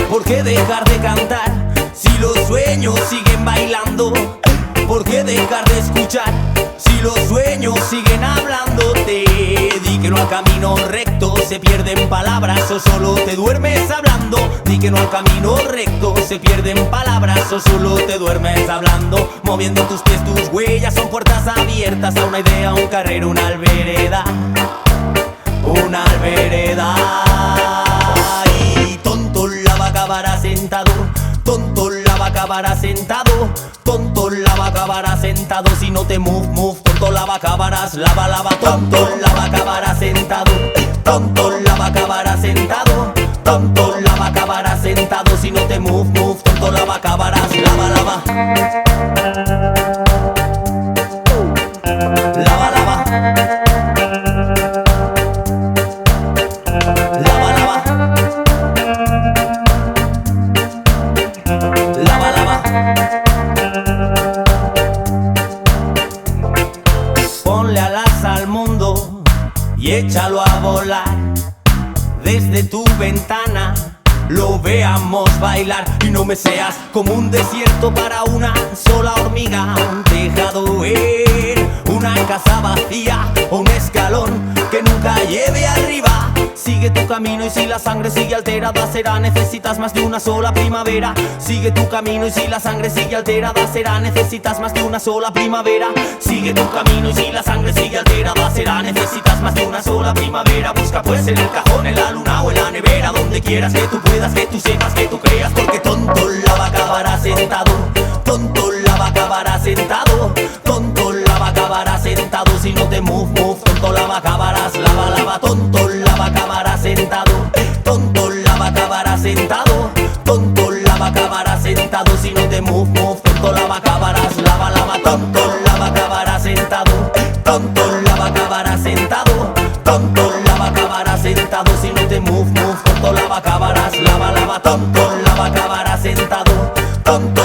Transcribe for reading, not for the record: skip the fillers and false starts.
¿Por qué dejar de cantar si los sueños siguen bailando? ¿Por qué dejar de escuchar si los sueños siguen hablándote? Di que no al camino recto, se pierden palabras o solo te duermes hablando. Di que no al camino recto, se pierden palabras o solo te duermes hablando. Moviendo tus pies, tus huellas son puertas abiertas a una idea, un carrero, una albereda. Una albereda. Y tonto la va a acabar sentado, tonto la va a acabar sentado, tonto la va a acabar sentado. Si no te move, tonto la va a acabarás, lava, tonto la va a acabar sentado, tonto la va a acabar sentado, tonto la va a acabar sentado. Si no te move, tonto la va a acabarás, lava, lava, lava, lava. Ponle alas al mundo y échalo a volar. Desde tu ventana lo veamos bailar. Y no me seas como un desierto para una sola hormiga. Un tejado en una casa vacía o un escalón que nunca lleve arriba. Sigue tu camino y si la sangre sigue alterada será necesitas más de una sola primavera. Sigue tu camino y si la sangre sigue alterada será necesitas más de una sola primavera. Sigue tu camino y si la sangre sigue alterada será necesitas más de una sola primavera. Busca pues en el cajón, en la luna o en la nevera, donde quieras que tú puedas, que tú sepas, que tú creas. Porque tonto la va a acabar sentado, tonto la va a acabar sentado, tonto la va a acabar sentado. Si no te move, tonto la va a acabarás, lava, tonto la va a acabar sentado, tonto la va a acabar sentado, tonto la va a acabar sentado. Si no te move, tonto la va a acabarás, lava, tonto la va a acabar sentado, tonto la va a acabar sentado, tonto la va a acabar sentado. Si no te move, tonto la va a acabarás, lava, tonto la va a acabar sentado, tonto